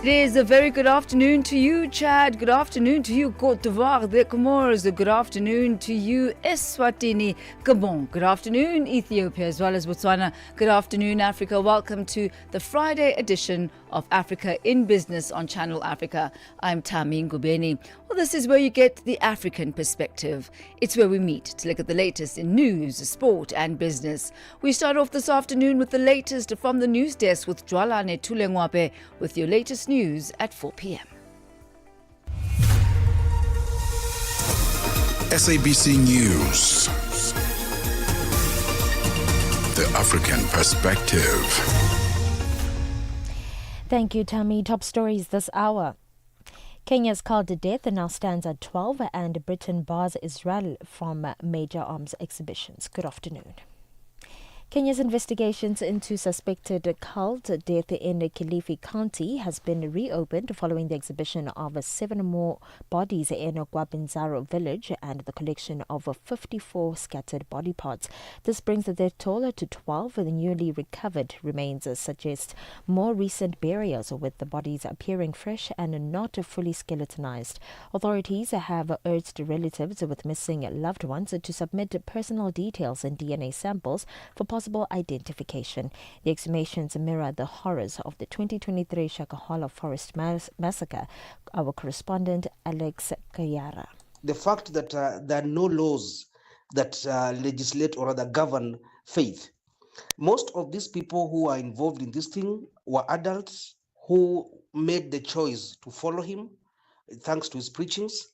It is a very good afternoon to you, Chad. Good afternoon to you, Côte d'Ivoire, the Comores. Good afternoon to you, Eswatini, Gabon. Good afternoon, Ethiopia, as well as Botswana. Good afternoon, Africa. Welcome to the Friday edition of Africa in Business on Channel Africa. I'm Thami Ngubeni. Well, this is where you get the African perspective. It's where we meet to look at the latest in news, sport and business. We start off this afternoon with the latest from the news desk with Jwalane Tulengwape with your latest news at 4 p.m. SABC News. The African perspective. Thank you, Thami. Top stories this hour. Kenya's culled death now stands at 12 and Britain bars Israel from major arms exhibitions. Good afternoon. Kenya's investigations into suspected cult death in Kilifi County has been reopened following the exhibition of 7 more bodies in Gwabinzaro village and the collection of 54 scattered body parts. This brings the death toll to 12. The newly recovered remains suggest more recent burials, with the bodies appearing fresh and not fully skeletonized. Authorities have urged relatives with missing loved ones to submit personal details and DNA samples for possible identification. The exhumations mirror the horrors of the 2023 Shakahola Forest massacre. Our correspondent Alex Kayara. The fact that there are no laws that legislate or rather govern faith. Most of these people who are involved in this thing were adults who made the choice to follow him thanks to his preachings.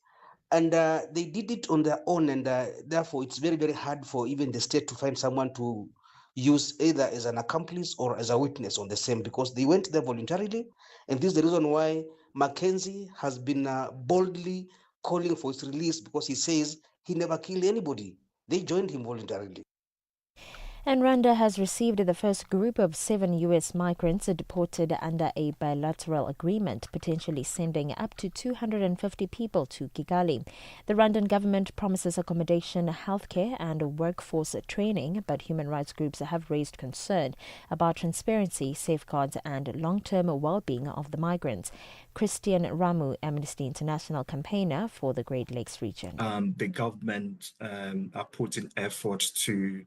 And they did it on their own, and therefore it's very, very hard for even the state to find someone to use either as an accomplice or as a witness on the same, because they went there voluntarily. And this is the reason why Mackenzie has been boldly calling for his release, because he says he never killed anybody. They joined him voluntarily. And Rwanda has received the first group of 7 U.S. migrants deported under a bilateral agreement, potentially sending up to 250 people to Kigali. The Rwandan government promises accommodation, healthcare and workforce training, but human rights groups have raised concern about transparency, safeguards and long-term well-being of the migrants. Christian Ramu, Amnesty International campaigner for the Great Lakes region. The government are putting effort to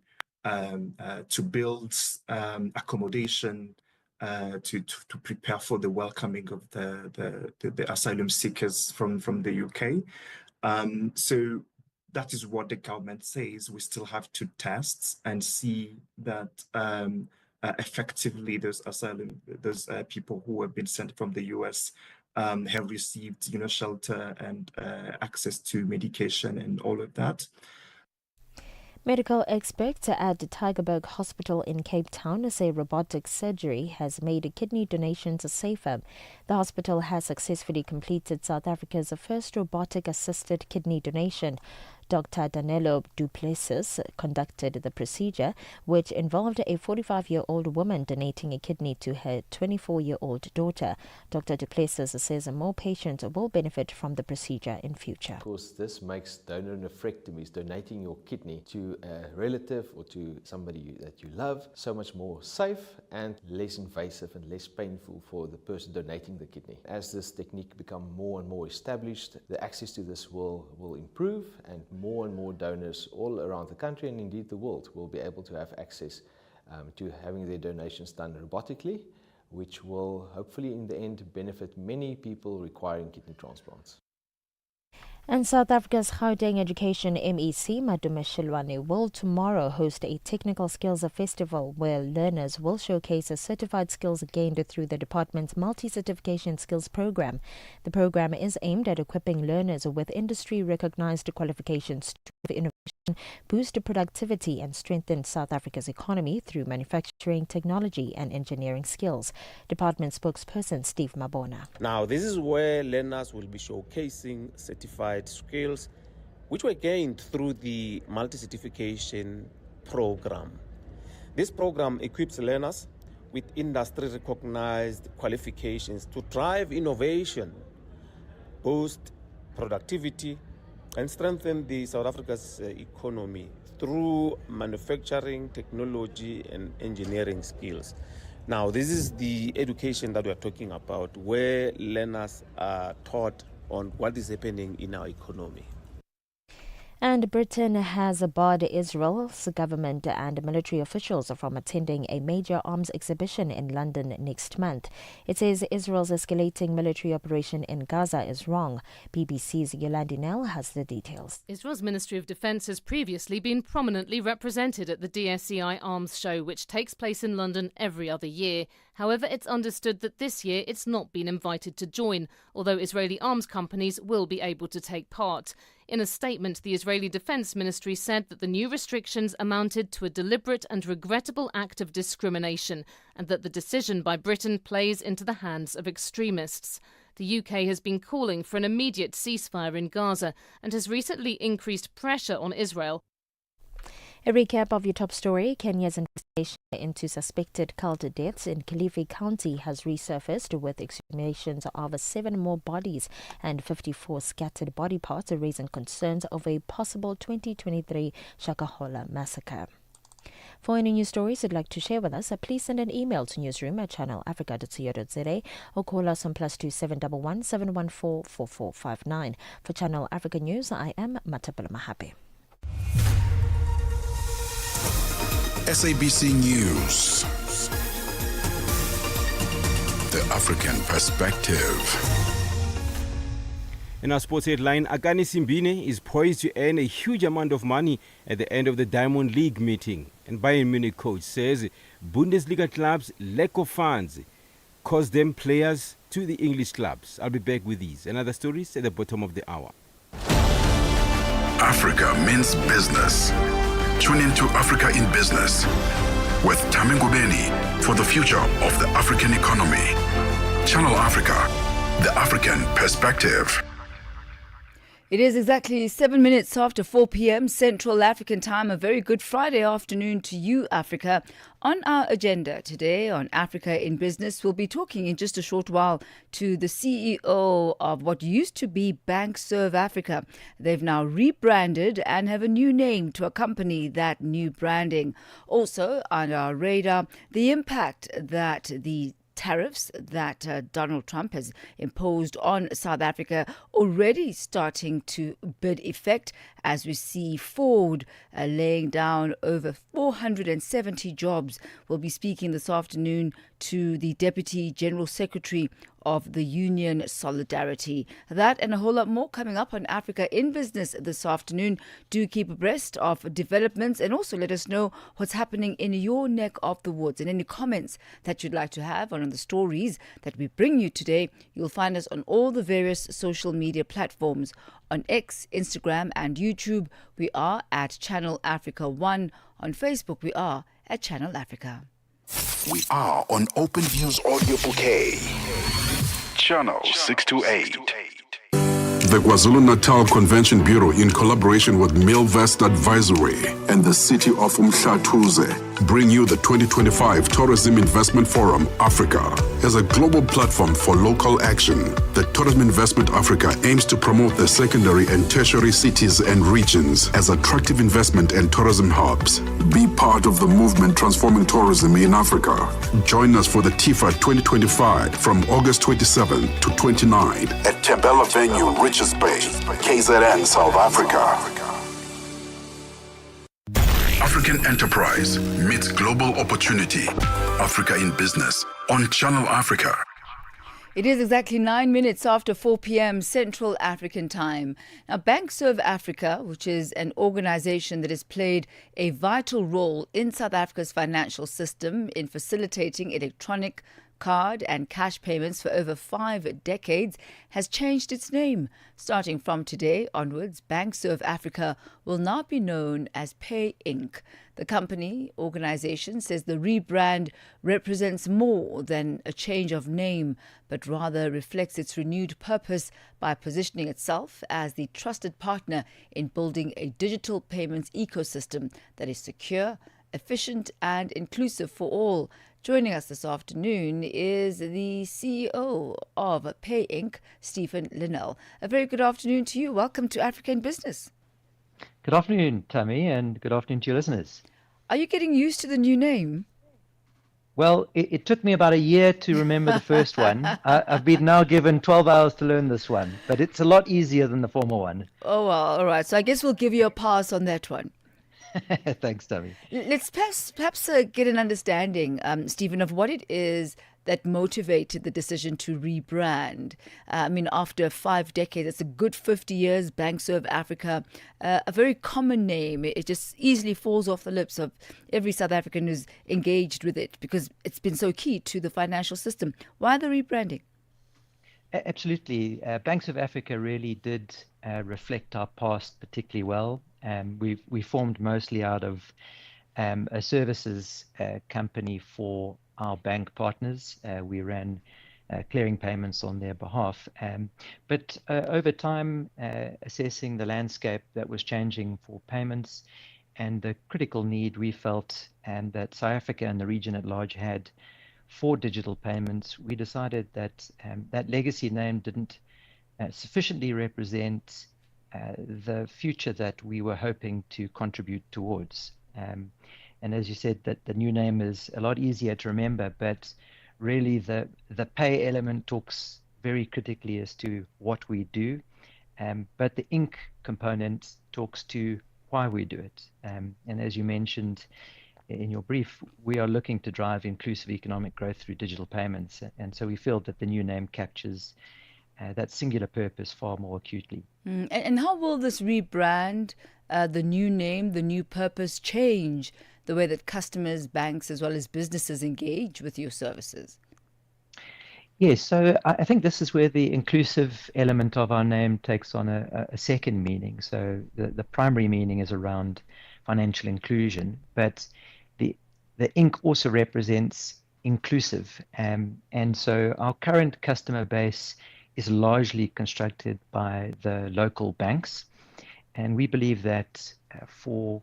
build accommodation to prepare for the welcoming of the asylum seekers from the UK. So that is what the government says. We still have to test and see that effectively those people who have been sent from the US have received shelter and access to medication and all of that. Medical experts at Tygerberg Hospital in Cape Town say robotic surgery has made kidney donations safer. The hospital has successfully completed South Africa's first robotic-assisted kidney donation. Dr. Danilo Du Plessis conducted the procedure, which involved a 45-year-old woman donating a kidney to her 24-year-old daughter. Dr. Du Plessis says more patients will benefit from the procedure in future. Of course, this makes donor nephrectomies, donating your kidney to a relative or to somebody that you love, so much more safe and less invasive and less painful for the person donating the kidney. As this technique becomes more and more established, the access to this will improve, and more and more donors all around the country and indeed the world will be able to have access to having their donations done robotically, which will hopefully in the end benefit many people requiring kidney transplants. And South Africa's Gauteng Education MEC, Madume Shilwane, will tomorrow host a technical skills festival where learners will showcase certified skills gained through the department's multi-certification skills program. The program is aimed at equipping learners with industry-recognized qualifications to innovation, boost productivity and strengthen South Africa's economy through manufacturing, technology and engineering skills. Department spokesperson Steve Mabona. Now, this is where learners will be showcasing certified skills which were gained through the multi-certification program. This program equips learners with industry-recognized qualifications to drive innovation, boost productivity, and strengthen the South Africa's economy through manufacturing, technology, and engineering skills. Now, this is the education that we're talking about, where learners are taught on what is happening in our economy. And Britain has barred Israel's government and military officials from attending a major arms exhibition in London next month. It says Israel's escalating military operation in Gaza is wrong. BBC's Yolandi Nell has the details. Israel's Ministry of Defence has previously been prominently represented at the DSEI Arms Show, which takes place in London every other year. However, it's understood that this year it's not been invited to join, although Israeli arms companies will be able to take part. In a statement, the Israeli Defense Ministry said that the new restrictions amounted to a deliberate and regrettable act of discrimination, and that the decision by Britain plays into the hands of extremists. The UK has been calling for an immediate ceasefire in Gaza and has recently increased pressure on Israel. A recap of your top story. Kenya's investigation into suspected cult deaths in Kilifi County has resurfaced, with exhumations of 7 more bodies and 54 scattered body parts, raising concerns of a possible 2023 Shakahola massacre. For any news stories you'd like to share with us, please send an email to newsroom@channelafrica.co.za or call us on +2 711 714 4459. For Channel Africa News, I am Matapela Mahape. SABC News. The African Perspective. In our sports headline, Akani Simbine is poised to earn a huge amount of money at the end of the Diamond League meeting. And Bayern Munich coach says Bundesliga clubs' lack of funds cost them players to the English clubs. I'll be back with these and other stories at the bottom of the hour. Africa means business. Tune into Africa in Business with Thami Ngubeni for the future of the African economy. Channel Africa, the African Perspective. It is exactly 7 minutes after 4 p.m. Central African time. A very good Friday afternoon to you, Africa. On our agenda today on Africa in Business, we'll be talking in just a short while to the CEO of what used to be BankServe Africa. They've now rebranded and have a new name to accompany that new branding. Also on our radar, the impact that the tariffs that Donald Trump has imposed on South Africa already starting to bid effect, as we see Ford laying down over 470 jobs. We'll be speaking this afternoon to the Deputy General Secretary of the Union Solidarity. That and a whole lot more coming up on Africa in Business this afternoon. Do keep abreast of developments and also let us know what's happening in your neck of the woods, and any comments that you'd like to have on the stories that we bring you today. You'll find us on all the various social media platforms. On X, Instagram and YouTube, we are at Channel Africa 1. On Facebook, we are at Channel Africa. We are on Open Views Audio Bouquet. Channel 628. The KwaZulu-Natal Convention Bureau, in collaboration with Milvest Advisory and the city of Umhlathuze, bring you the 2025 Tourism Investment Forum Africa. As a global platform for local action, the Tourism Investment Africa aims to promote the secondary and tertiary cities and regions as attractive investment and tourism hubs. Be part of the movement transforming tourism in Africa. Join us for the TIFA 2025 from August 27 to 29 at Tembela Venue, Richards Bay, KZN, South Africa. African enterprise meets global opportunity. Africa in Business on Channel Africa. It is exactly 9 minutes after 4 p.m. Central African time. Now, BankServe Africa, which is an organization that has played a vital role in South Africa's financial system in facilitating electronic card and cash payments for over 5 decades, has changed its name. Starting from today onwards, BankServe Africa will now be known as Pay Inc. The company organization says the rebrand represents more than a change of name, but rather reflects its renewed purpose by positioning itself as the trusted partner in building a digital payments ecosystem that is secure, efficient and inclusive for all. Joining us this afternoon is the CEO of Pay Inc., Stephen Linnell. A very good afternoon to you. Welcome to Africa in Business. Good afternoon, Thami, and good afternoon to your listeners. Are you getting used to the new name? Well, it took me about a year to remember the first one. I've been now given 12 hours to learn this one, but it's a lot easier than the former one. Oh, well, all right. So I guess we'll give you a pass on that one. Thanks, Tommy. Let's perhaps get an understanding, Stephen, of what it is that motivated the decision to rebrand. I mean, after 5 decades, it's a good 50 years, Bank Serve Africa, a very common name. It just easily falls off the lips of every South African who's engaged with it because it's been so key to the financial system. Why the rebranding? Absolutely. Banks of Africa really did reflect our past particularly well. We formed mostly out of a services company for our bank partners. We ran clearing payments on their behalf. But over time, assessing the landscape that was changing for payments and the critical need we felt and that South Africa and the region at large had for digital payments, we decided that that legacy name didn't sufficiently represent the future that we were hoping to contribute towards. And as you said, that the new name is a lot easier to remember, but really the pay element talks very critically as to what we do, but the ink component talks to why we do it. And as you mentioned in your brief, we are looking to drive inclusive economic growth through digital payments. And so we feel that the new name captures that singular purpose far more acutely. And how will this rebrand, the new name, the new purpose change the way that customers, banks, as well as businesses engage with your services? Yes, so I think this is where the inclusive element of our name takes on a second meaning. So the primary meaning is around financial inclusion, but the ink also represents inclusive. And so our current customer base is largely constructed by the local banks. And we believe that for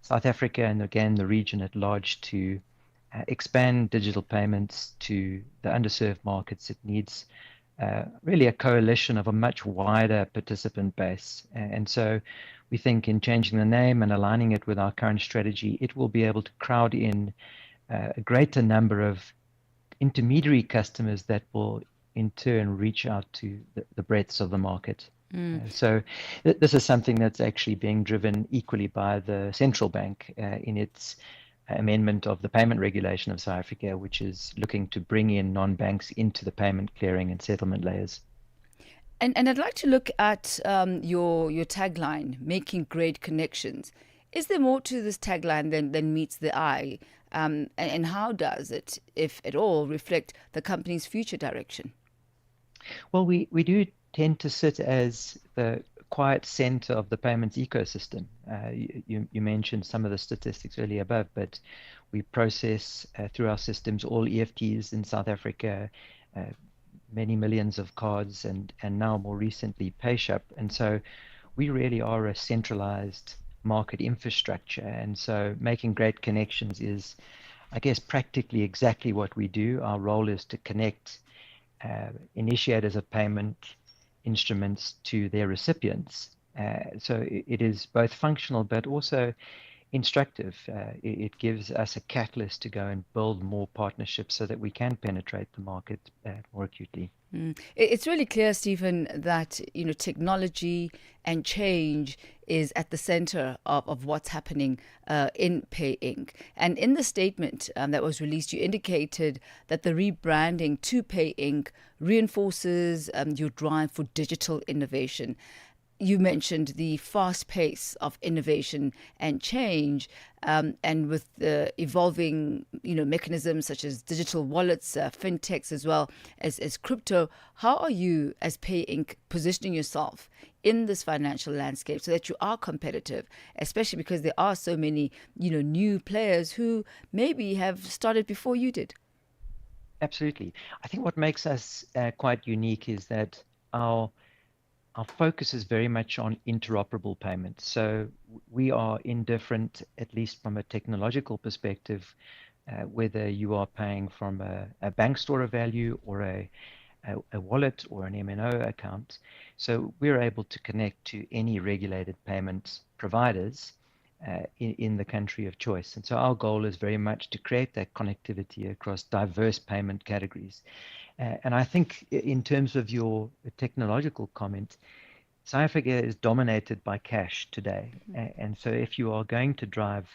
South Africa and again the region at large to expand digital payments to the underserved markets, it needs really a coalition of a much wider participant base. And so we think in changing the name and aligning it with our current strategy, it will be able to crowd in a greater number of intermediary customers that will in turn reach out to the breadths of the market. So this is something that's actually being driven equally by the central bank in its amendment of the payment regulation of South Africa, which is looking to bring in non-banks into the payment clearing and settlement layers. And I'd like to look at your tagline, making great connections. Is there more to this tagline than meets the eye? And how does it, if at all, reflect the company's future direction? Well, we do tend to sit as the quiet center of the payments ecosystem. You mentioned some of the statistics earlier above, but we process through our systems all EFTs in South Africa, many millions of cards, and now more recently PayShap. And so we really are a centralized market infrastructure. And so making great connections is, I guess, practically exactly what we do. Our role is to connect initiators of payment instruments to their recipients. So it is both functional but also instructive. It gives us a catalyst to go and build more partnerships so that we can penetrate the market more acutely. It's really clear, Stephen, that technology and change is at the center of what's happening in Pay Inc. And in the statement that was released, you indicated that the rebranding to Pay Inc. reinforces your drive for digital innovation. You mentioned the fast pace of innovation and change, and with the evolving, mechanisms such as digital wallets, fintechs, as well as crypto. How are you, as Pay Inc., positioning yourself in this financial landscape so that you are competitive, especially because there are so many, new players who maybe have started before you did? Absolutely. I think what makes us quite unique is that our focus is very much on interoperable payments. So we are indifferent, at least from a technological perspective, whether you are paying from a bank store of value or a wallet or an MNO account. So we're able to connect to any regulated payment providers in the country of choice. And so our goal is very much to create that connectivity across diverse payment categories. And I think in terms of your technological comment, South Africa is dominated by cash today. And so if you are going to drive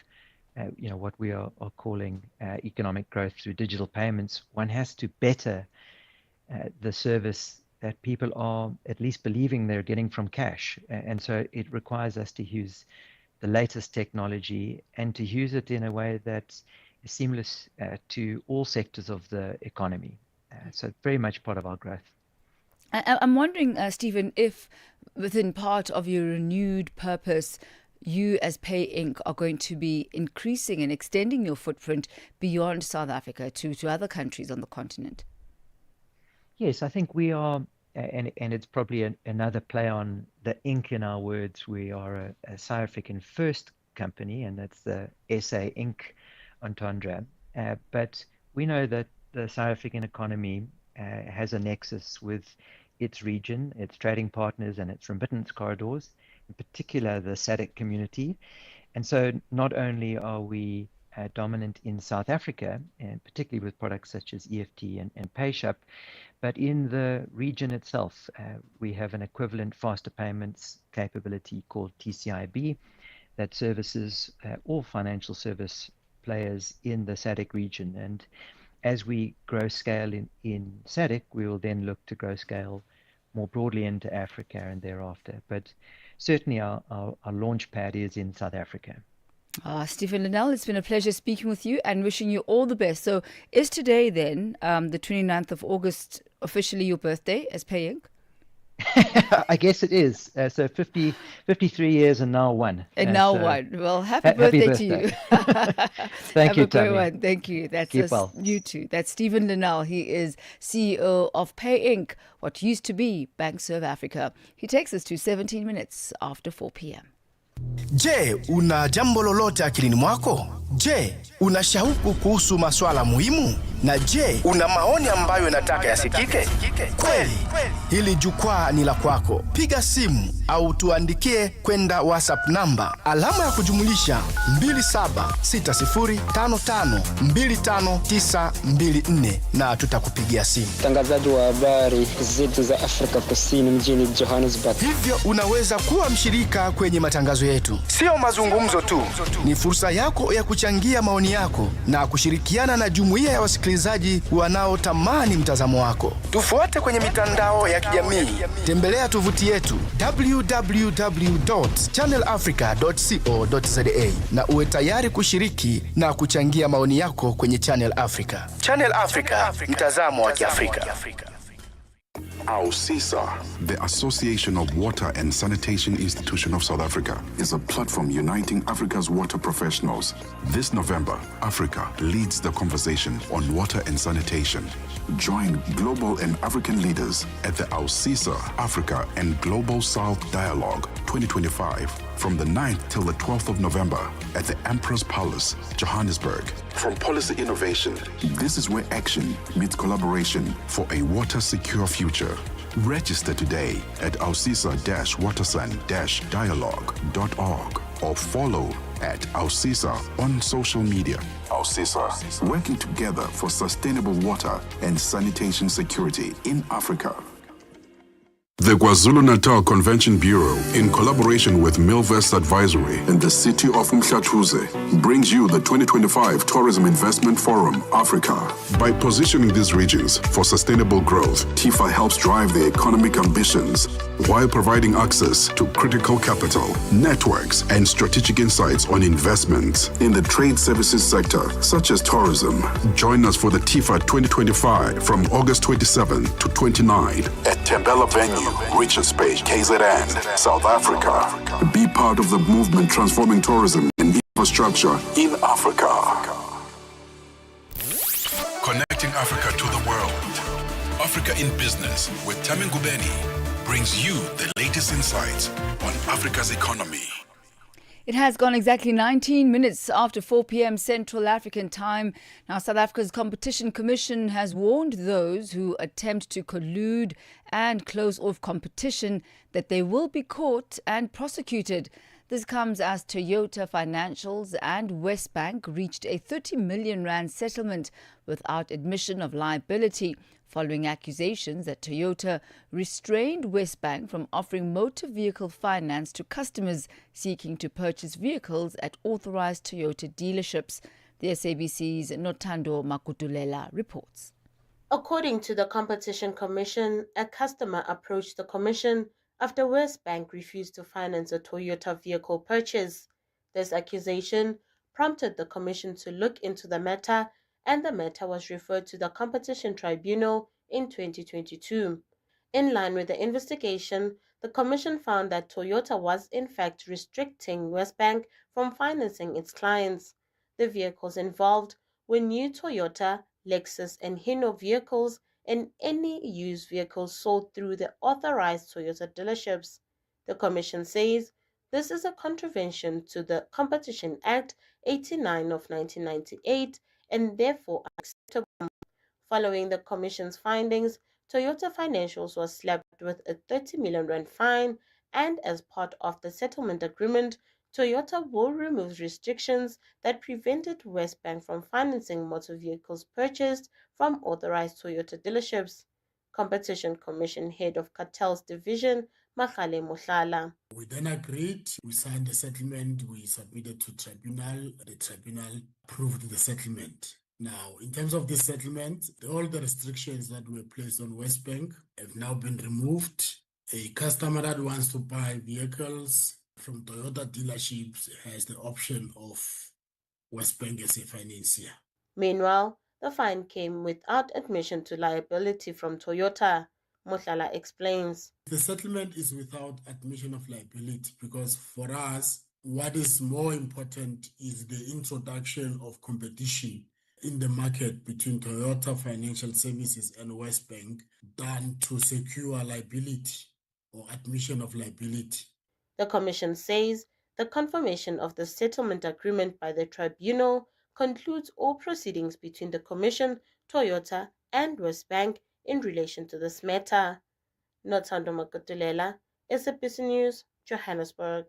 what we are calling economic growth through digital payments, one has to better the service that people are at least believing they're getting from cash. And so it requires us to use the latest technology and to use it in a way that is seamless to all sectors of the economy. So it's very much part of our growth. I'm wondering, Stephen, if within part of your renewed purpose, you as Pay Inc. are going to be increasing and extending your footprint beyond South Africa to other countries on the continent. Yes, I think we are, and it's probably another play on the ink in our words. We are a South African first company, and that's the SA Inc. entendre. But we know that the South African economy has a nexus with its region, its trading partners, and its remittance corridors, in particular the SADC community. And so not only are we dominant in South Africa, and particularly with products such as EFT and PayShap, but in the region itself, we have an equivalent faster payments capability called TCIB that services all financial service players in the SADC region. And as we grow scale in SADC, we will then look to grow scale more broadly into Africa and thereafter. But certainly our launch pad is in South Africa. Stephen Linnell, it's been a pleasure speaking with you and wishing you all the best. So is today then, the 29th of August, officially your birthday as Pay Inc.? I guess it is. So 53 years and now one. And now so one. Well, happy birthday to you. Thank you, Thami. Thami. Thank you. That's Keep well. You too. That's Stephen Linnell. He is CEO of Pay Inc., what used to be BankServe Africa. He takes us to 17 minutes after 4 p.m. Je, una jambo lolote akilini mwako? Je, una shauku kuhusu masuala muhimu? Na je, una maoni ambayo unataka yasikike? Kweli, hili jukwaa ni la kwako. Piga simu au tuandikie kwenda WhatsApp namba alama ya kujumulisha 2760552594 na tutakupigia simu. Mtangazaji wa habari zetu za Afrika Kusini mjini Johannesburg. Hivyo unaweza kuwa mshirika kwenye matangazo yetu. Sio mazungumzo tu, ni fursa yako ya kuchangia maoni yako na kushirikiana na jumuiya ya wasikilizaji wanaotamani mtazamo wako. Tufuate kwenye mitandao ya kijamii. Tembelea tovuti yetu www.channelafrica.co.za na uwe tayari kushiriki na kuchangia maoni yako kwenye Channel Africa. Channel Africa, mtazamo wa Kiafrika. AUSISA, the Association of Water and Sanitation Institution of South Africa, is a platform uniting Africa's water professionals. This November, Africa leads the conversation on water and sanitation. Join global and African leaders at the AUSISA Africa and Global South Dialogue 2025 from the 9th till the 12th of November at the Emperor's Palace, Johannesburg. From policy innovation, this is where action meets collaboration for a water-secure future. Register today at ausisa-watersan-dialogue.org or follow at AUSISA on social media. AUSISA, working together for sustainable water and sanitation security in Africa. The KwaZulu-Natal Convention Bureau, in collaboration with Milvest Advisory and the city of Mhlathuze, brings you the 2025 Tourism Investment Forum, Africa. By positioning these regions for sustainable growth, TIFA helps drive their economic ambitions while providing access to critical capital, networks, and strategic insights on investments in the trade services sector, such as tourism. Join us for the TIFA 2025 from August 27 to 29 at Tembela Venue, Richards Bay, KZN, South Africa. Be part of the movement transforming tourism and infrastructure in Africa. Connecting Africa to the world. Africa in Business with Thami Ngubeni brings you the latest insights on Africa's economy. It has gone exactly 19 minutes after 4 p.m. Central African time. Now, South Africa's Competition Commission has warned those who attempt to collude and close off competition that they will be caught and prosecuted. The This comes as Toyota Financials and Westbank reached a 30 million rand settlement without admission of liability, following accusations that Toyota restrained Westbank from offering motor vehicle finance to customers seeking to purchase vehicles at authorized Toyota dealerships. The SABC's Notando Makutulela reports. According to the Competition Commission, a customer approached the commission after Westbank refused to finance a Toyota vehicle purchase. This accusation prompted the commission to look into the matter, and the matter was referred to the Competition Tribunal in 2022. In line with the investigation, the commission found that Toyota was in fact restricting Westbank from financing its clients. The vehicles involved were new Toyota, Lexus and Hino vehicles and any used vehicles sold through the authorized Toyota dealerships. The Commission says this is a contravention to the Competition Act 89 of 1998 and therefore unacceptable. Following the Commission's findings, Toyota Financials was slapped with a 30 million rand fine, and as part of the settlement agreement, Toyota will remove restrictions that prevented Westbank from financing motor vehicles purchased from authorized Toyota dealerships. Competition Commission Head of Cartels Division, Makale Mohlala. We then agreed, we signed the settlement, we submitted to tribunal, the tribunal approved the settlement. Now, in terms of this settlement, all the restrictions that were placed on Westbank have now been removed. A customer that wants to buy vehicles from Toyota dealerships has the option of Westbank as a financier. Meanwhile, the fine came without admission to liability from Toyota. Mohlala explains. The settlement is without admission of liability because for us, what is more important is the introduction of competition in the market between Toyota Financial Services and Westbank than to secure liability or admission of liability. The Commission says the confirmation of the settlement agreement by the tribunal concludes all proceedings between the Commission, Toyota, and Westbank in relation to this matter. Notando Makutulela, SABC News, Johannesburg.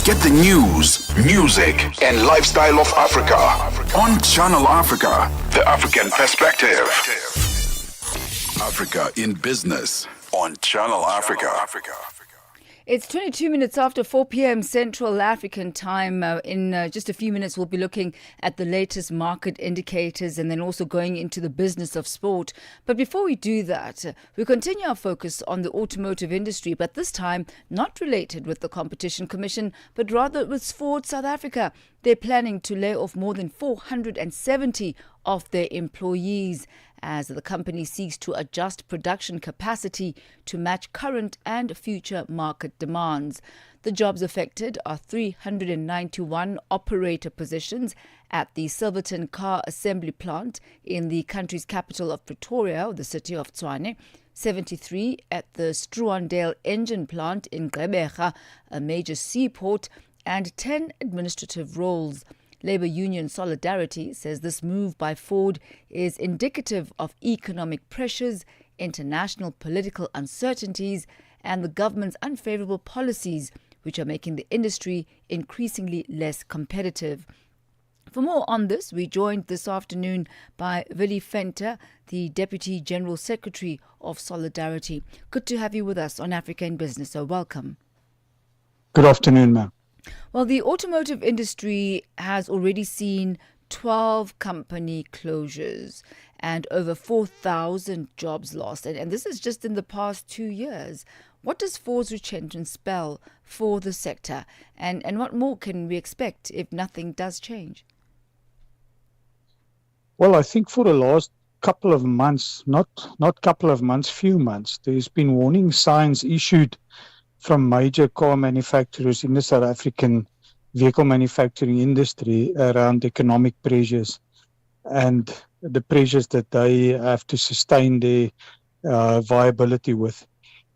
Get the news, music, and lifestyle of Africa on Channel Africa, the African perspective. Africa in business on Channel Africa. It's 22 minutes after 4 p.m. Central African time. In just a few minutes, we'll be looking at the latest market indicators and then also going into the business of sport. But before we do that, we continue our focus on the automotive industry, but this time not related with the Competition Commission, but rather with Ford South Africa. They're planning to lay off more than 470 of their employees as the company seeks to adjust production capacity to match current and future market demands. The jobs affected are 391 operator positions at the Silverton Car Assembly Plant in the country's capital of Pretoria, the city of Tshwane, 73 at the Struandale Engine Plant in Gqeberha, a major seaport, and 10 administrative roles. Labour Union Solidarity says this move by Ford is indicative of economic pressures, international political uncertainties, and the government's unfavourable policies, which are making the industry increasingly less competitive. For more on this, we joined this afternoon by Willie Venter, the Deputy General Secretary of Solidarity. Good to have you with us on Africa in Business, so welcome. Good afternoon, ma'am. Well, the automotive industry has already seen 12 company closures and over 4,000 jobs lost. And this is just in the past 2 years. What does Ford's retrenchment spell for the sector? And what more can we expect if nothing does change? Well, I think for the last couple of months, not couple of months, few months, there's been warning signs issued from major car manufacturers in the South African vehicle manufacturing industry around economic pressures and the pressures that they have to sustain their viability with.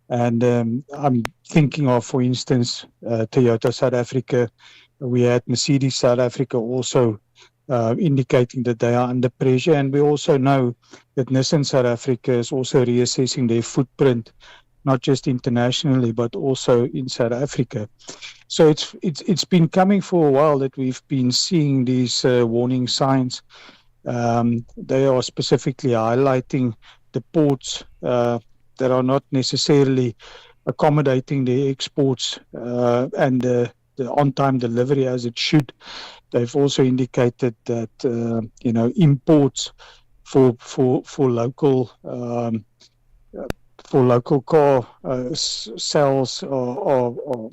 And I'm thinking of, for instance, Toyota South Africa. We had Mercedes South Africa also indicating that they are under pressure. And we also know that Nissan South Africa is also reassessing their footprint not just internationally, but also in South Africa. So it's been coming for a while that we've been seeing these warning signs. They are specifically highlighting the ports that are not necessarily accommodating the exports and the on-time delivery as it should. They've also indicated that imports for local car sales are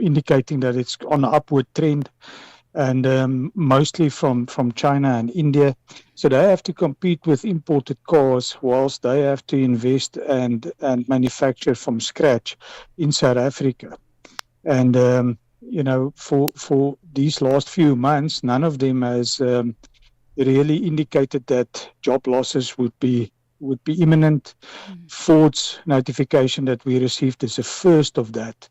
indicating that it's on an upward trend, and mostly from China and India. So they have to compete with imported cars whilst they have to invest and manufacture from scratch in South Africa. And for these last few months, none of them has really indicated that job losses would be imminent. Ford's notification that we received is the first of that.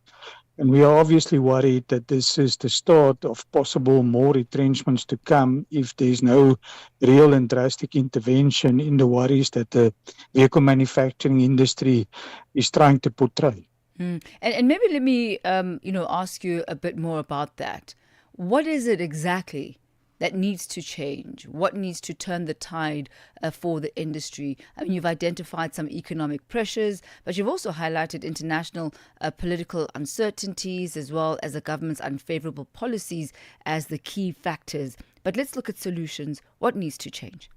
And we are obviously worried that this is the start of possible more retrenchments to come if there's no real and drastic intervention in the worries that the vehicle manufacturing industry is trying to portray. And maybe let me, ask you a bit more about that. What is it exactly that needs to change? What needs to turn the tide for the industry? I mean, you've identified some economic pressures, but you've also highlighted international political uncertainties as well as the government's unfavorable policies as the key factors. But let's look at solutions. What needs to change?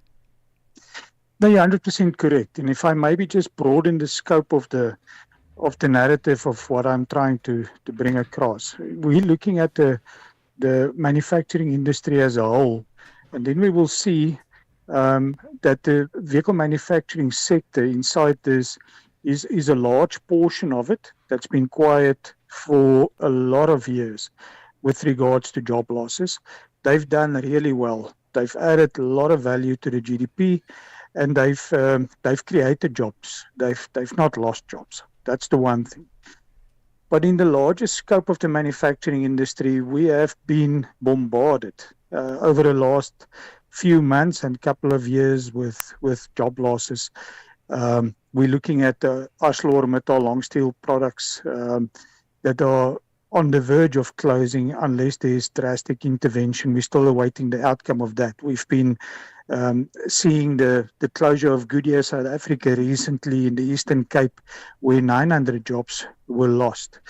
No, you're 100% correct. And if I maybe just broaden the scope of the narrative of what I'm trying to bring across, we're looking at the manufacturing industry as a whole, and then we will see that the vehicle manufacturing sector inside this is a large portion of it that's been quiet for a lot of years with regards to job losses. They've done really well. They've added a lot of value to the GDP, and they've created jobs. They've not lost jobs. That's the one thing. But in the larger scope of the manufacturing industry, we have been bombarded over the last few months and couple of years with job losses. We're looking at the ArcelorMittal long steel products that are on the verge of closing unless there's drastic intervention. We're still awaiting the outcome of that. We've been seeing the closure of Goodyear South Africa recently in the Eastern Cape, where 900 jobs were lost.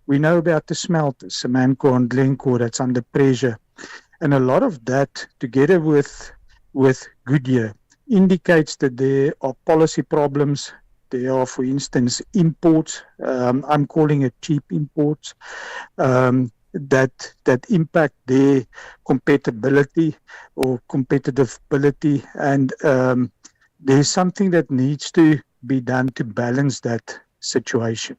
We know about the smelters, Samanco and Glencore, that's under pressure. And a lot of that, together with Goodyear, indicates that there are policy problems. There are, for instance, imports. I'm calling it cheap imports. That impact their compatibility or competitiveness, and there's something that needs to be done to balance that situation.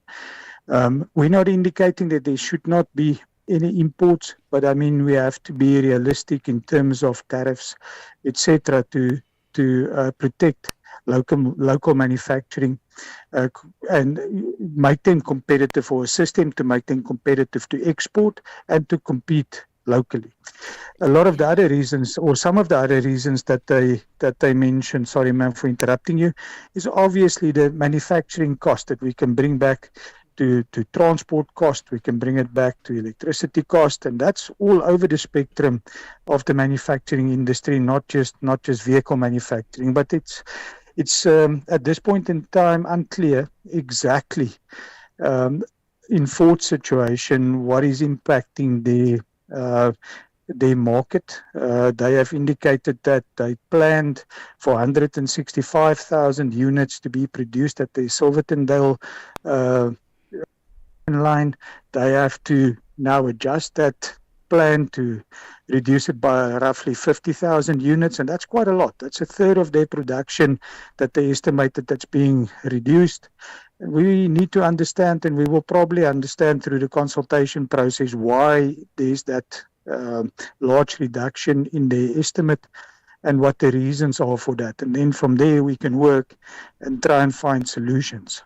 We're not indicating that there should not be any imports, but I mean we have to be realistic in terms of tariffs, etc., to protect local manufacturing and make them competitive, or assist them to make them competitive to export and to compete locally. A lot of the other reasons, or some of the other reasons that they mentioned, sorry ma'am for interrupting you, is obviously the manufacturing cost that we can bring back to transport cost, we can bring it back to electricity cost, and that's all over the spectrum of the manufacturing industry, not just vehicle manufacturing. But it's at this point in time unclear exactly in Ford's situation what is impacting their market. They have indicated that they planned for 165,000 units to be produced at the Silvertondale line. They have to now adjust that plan to reduce it by roughly 50,000 units, and that's quite a lot. That's a third of their production that they estimated that's being reduced. And we need to understand, and we will probably understand through the consultation process, why there's that large reduction in their estimate and what the reasons are for that. And then from there we can work and try and find solutions.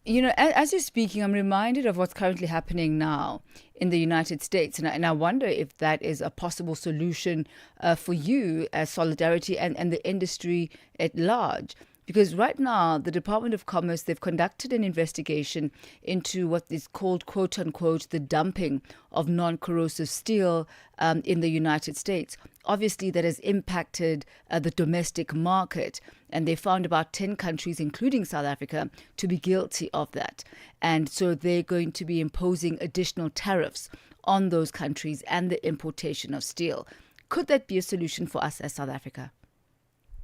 You know, as you're speaking, I'm reminded of what's currently happening now in the United States. And I wonder if that is a possible solution for you as Solidarity and the industry at large. Because right now, the Department of Commerce, they've conducted an investigation into what is called, quote unquote, the dumping of non-corrosive steel in the United States. Obviously, that has impacted the domestic market. And they found about 10 countries, including South Africa, to be guilty of that. And so they're going to be imposing additional tariffs on those countries and the importation of steel. Could that be a solution for us as South Africa?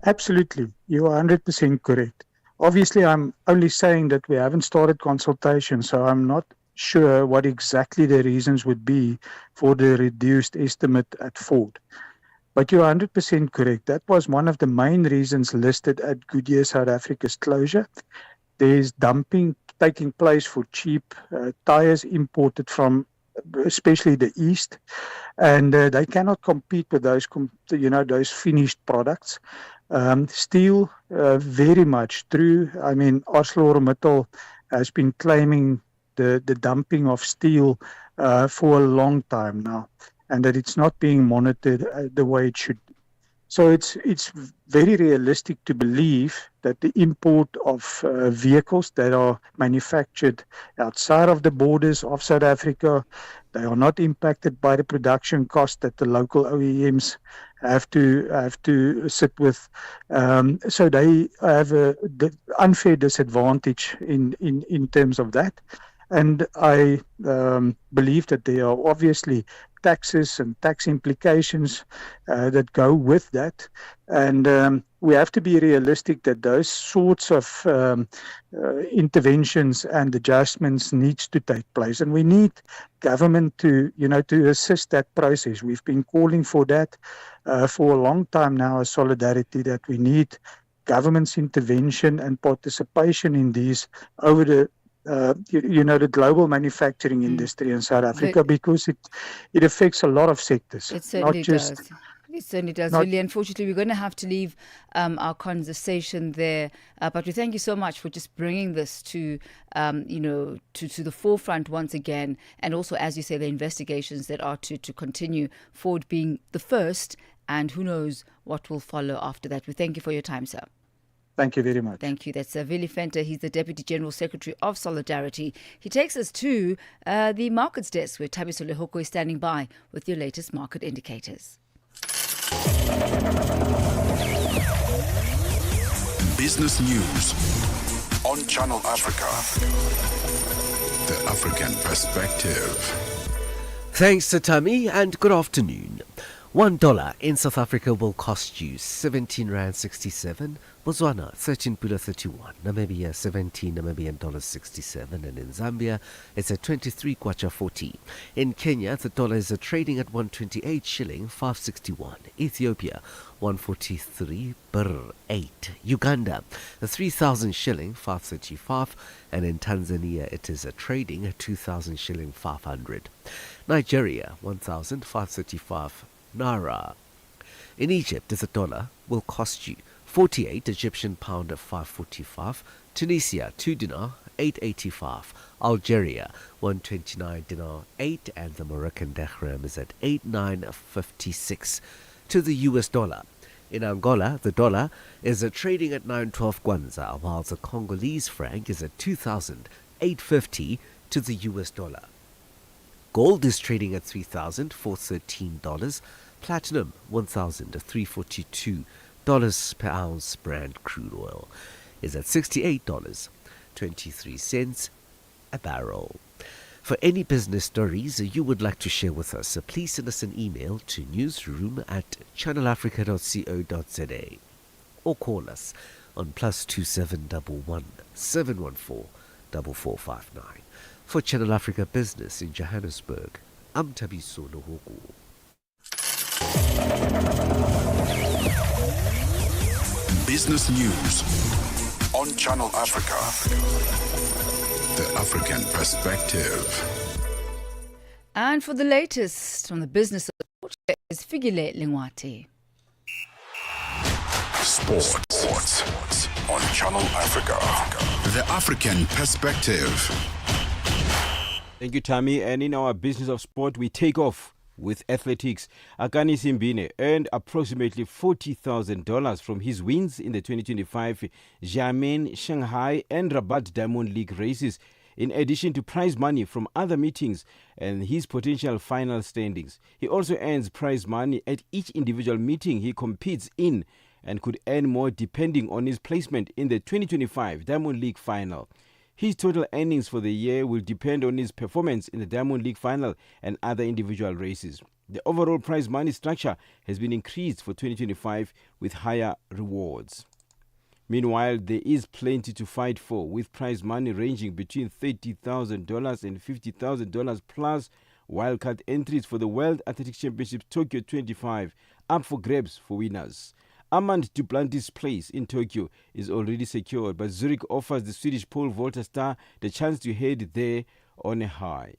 Absolutely. You are 100% correct. Obviously, I'm only saying that we haven't started consultation, so I'm not sure what exactly the reasons would be for the reduced estimate at Ford. But you're 100% correct. That was one of the main reasons listed at Goodyear South Africa's closure. There's dumping taking place for cheap tires imported from especially the East, and they cannot compete with those finished products. Steel, very much true. I mean, ArcelorMittal has been claiming the dumping of steel for a long time now, and that it's not being monitored the way it should be. So it's very realistic to believe that the import of vehicles that are manufactured outside of the borders of South Africa, they are not impacted by the production cost that the local OEMs have to sit with. So they have the unfair disadvantage in terms of that. And I believe that there are obviously taxes and tax implications that go with that. And we have to be realistic that those sorts of interventions and adjustments needs to take place. And we need government to assist that process. We've been calling for that for a long time now, as Solidarity, that we need government's intervention and participation in these over the the global manufacturing industry in South Africa, because it affects a lot of sectors. It certainly does. It certainly does. Really, unfortunately, we're going to have to leave our conversation there. But we thank you so much for just bringing this to the forefront once again. And also, as you say, the investigations that are to continue, Ford being the first, and who knows what will follow after that. We thank you for your time, sir. Thank you very much. Thank you. That's Willie Venter. He's the Deputy General Secretary of Solidarity. He takes us to the markets desk, where Thabiso Lehoko is standing by with your latest market indicators. Business news on Channel Africa. The African perspective. Thanks to Thami, and good afternoon. $1 in South Africa will cost you 17 Rand 67, Botswana 13.31, Namibia 17 Namibian dollars 67, and in Zambia it's at 23 kwacha 40. In Kenya, the dollar is trading at 128 shilling 561. Ethiopia 143 birr 8. Uganda 3,000 shilling 535, and in Tanzania it is trading at 2,000 shilling 500. Nigeria 1,535 Naira. In Egypt, the dollar will cost you 48 Egyptian pound at 545, Tunisia 2 dinar 885, Algeria 129 dinar 8, and the Moroccan dirham is at 8956 to the US dollar. In Angola, the dollar is trading at 912 kwanza, while the Congolese franc is at 2,850 to the US dollar. Gold is trading at $3,413. Platinum, $1,342 per ounce. Brent crude oil is at $68.23 a barrel. For any business stories you would like to share with us, please send us an email to newsroom@channelafrica.co.za or call us on +2711 714 4459. For Channel Africa Business in Johannesburg, I'm Thabiso Lehoko. Business news on Channel Africa. The African perspective. And for the latest on the business of sport, is Figile Lingwati. Sports on Channel Africa. The African perspective. Thank you, Thami. And in our business of sport, we take off With athletics, Akani Simbine earned approximately $40,000 from his wins in the 2025 Xiamen, Shanghai and Rabat Diamond League races, in addition to prize money from other meetings and his potential final standings. He also earns prize money at each individual meeting he competes in and could earn more depending on his placement in the 2025 Diamond League final. His total earnings for the year will depend on his performance in the Diamond League final and other individual races. The overall prize money structure has been increased for 2025 with higher rewards. Meanwhile, there is plenty to fight for, with prize money ranging between $30,000 and $50,000 plus wildcard entries for the World Athletics Championships Tokyo 25 up for grabs for winners. Armand Duplantis' place in Tokyo is already secured, but Zurich offers the Swedish pole vaulter star the chance to head there on a high.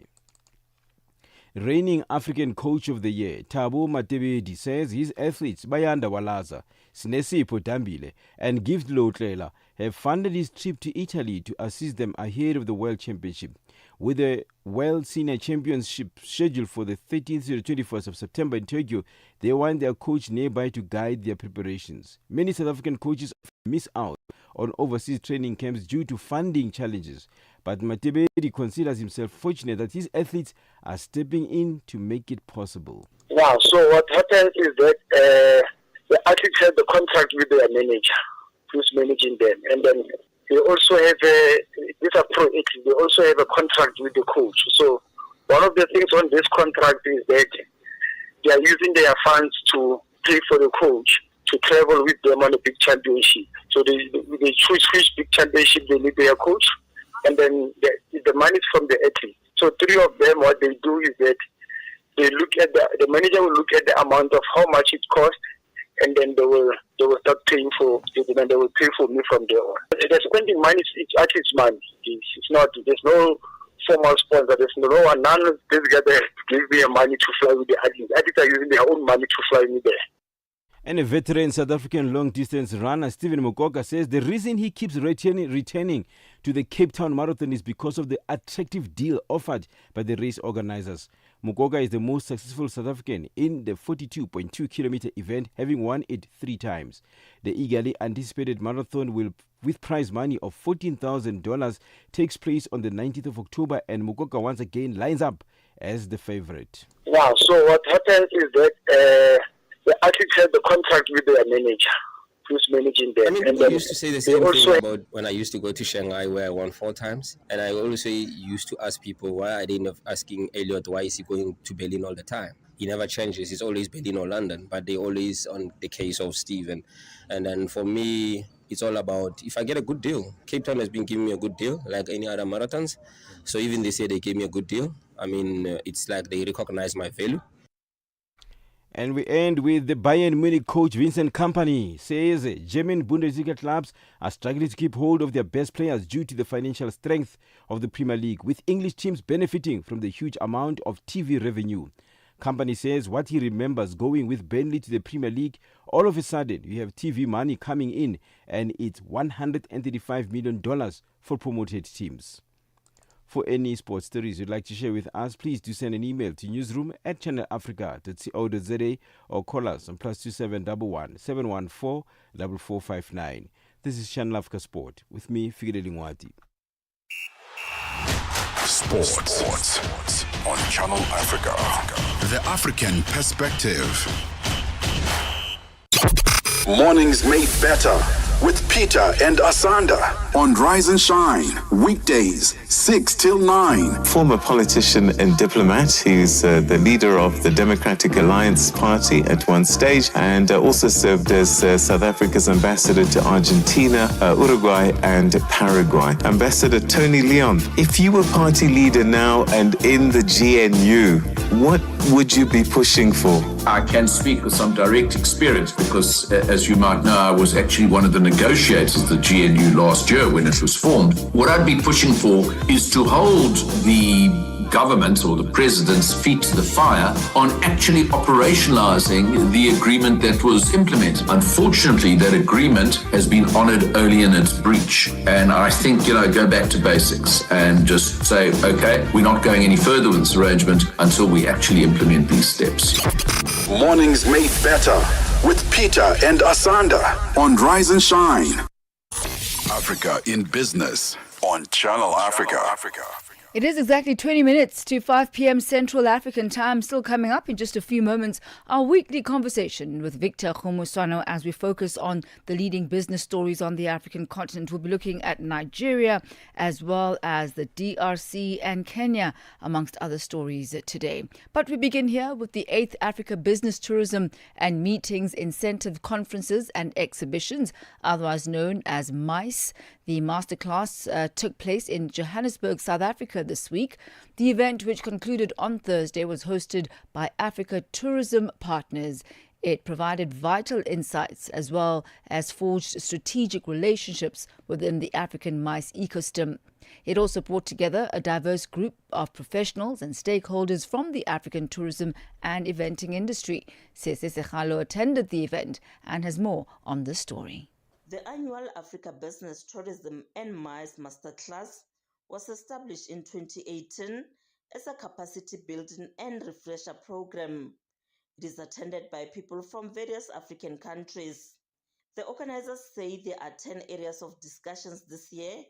Reigning African Coach of the Year, Thabo Matebedi, says his athletes Bayanda Walaza, Sinesipho Dambile and Gift Lotlela have funded his trip to Italy to assist them ahead of the World Championship. With the World Senior Championship scheduled for the 13th to the 21st of September in Tokyo, they want their coach nearby to guide their preparations. Many South African coaches miss out on overseas training camps due to funding challenges, but Matebedi considers himself fortunate that his athletes are stepping in to make it possible. Wow, so what happens is that the athletes have the contract with their manager who's managing them, and then they also have these are pro athletes, they also have a contract with the coach. So one of the things on this contract is that they are using their funds to pay for the coach to travel with them on a big championship. So they choose which big championship they need their coach, and then the money is from the athlete. So three of them, what they do is that they look at the manager will look at the amount of how much it costs, and then they will start paying for it, and they will pay for me from there on. They're spending money, it's athlete's money. It's not, there's no formal sponsor, there's no one, none of these guys that give me money to fly with the athletes. Athletes are using their own money to fly me there. And a veteran South African long-distance runner, Stephen Mokoka, says the reason he keeps returning to the Cape Town Marathon is because of the attractive deal offered by the race organizers. Mokoka is the most successful South African in the 42.2-kilometer event, having won it 3 times. The eagerly anticipated marathon with prize money of $14,000 takes place on the 19th of October, and Mokoka once again lines up as the favorite. Wow, so what happens is that the athletes have the contract with their manager who's managing them. I mean, people used to say the same thing about when I used to go to Shanghai, where I won 4 times. And I also used to ask people, why are they not asking Elliot, why is he going to Berlin all the time? He never changes. It's always Berlin or London, but they always on the case of Steven. And then for me, it's all about, if I get a good deal. Cape Town has been giving me a good deal, like any other marathons. So even they say they gave me a good deal, I mean, it's like they recognize my value. And we end with the Bayern Munich coach Vincent Kompany says German Bundesliga clubs are struggling to keep hold of their best players due to the financial strength of the Premier League, with English teams benefiting from the huge amount of TV revenue. Kompany says what he remembers going with Burnley to the Premier League, all of a sudden you have TV money coming in and it's $135 million for promoted teams. For any sports stories you'd like to share with us, please do send an email to newsroom@channelafrica.co.za or call us on +2711 714 4459. This is Channel Africa Sport with me, Figile Lingwati. Sports on Channel Africa. The African perspective. Mornings made better with Peter and Asanda on Rise and Shine, weekdays 6 till 9. Former politician and diplomat, he's the leader of the Democratic Alliance Party at one stage, and also served as South Africa's ambassador to Argentina, Uruguay and Paraguay. Ambassador Tony Leon, if you were party leader now and in the GNU, what would you be pushing for? I can speak with some direct experience because, as you might know, I was actually one of the negotiators of the GNU last year when it was formed. What I'd be pushing for is to hold the government's or the president's feet to the fire on actually operationalizing the agreement that was implemented. Unfortunately, that agreement has been honored only in its breach. And I think, go back to basics and just say, okay, we're not going any further with this arrangement until we actually implement these steps. Mornings made better with Peter and Asanda on Rise and Shine. Africa in Business on Channel Africa. It is exactly 20 minutes to 5 p.m. Central African time. Still coming up in just a few moments, our weekly conversation with Victor Khomusano as we focus on the leading business stories on the African continent. We'll be looking at Nigeria as well as the DRC and Kenya, amongst other stories today. But we begin here with the 8th Africa Business Tourism and Meetings Incentive Conferences and Exhibitions, otherwise known as MICE. The masterclass took place in Johannesburg, South Africa this week. The event, which concluded on Thursday, was hosted by Africa Tourism Partners. It provided vital insights as well as forged strategic relationships within the African MICE ecosystem. It also brought together a diverse group of professionals and stakeholders from the African tourism and eventing industry. Sese Sekhalo attended the event and has more on this story. The annual Africa Business Tourism and MICE Masterclass was established in 2018 as a capacity building and refresher program. It is attended by people from various African countries. The organizers say there are 10 areas of discussions this year,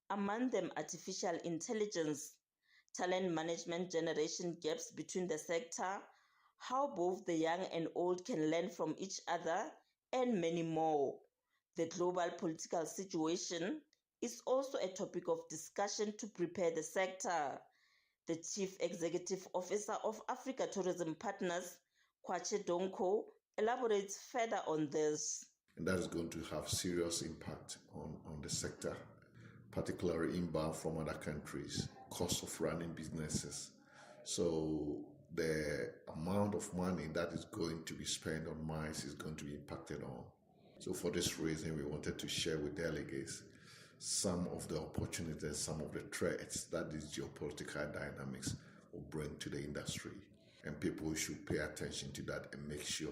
among them artificial intelligence, talent management, generation gaps between the sector, how both the young and old can learn from each other, and many more. The global political situation is also a topic of discussion to prepare the sector. The Chief Executive Officer of Africa Tourism Partners, Kwache Donko, elaborates further on this. And that is going to have serious impact on the sector, particularly inbound from other countries, cost of running businesses. So the amount of money that is going to be spent on MICE is going to be impacted on. So for this reason, we wanted to share with delegates some of the opportunities, some of the threats that these geopolitical dynamics will bring to the industry. And people should pay attention to that and make sure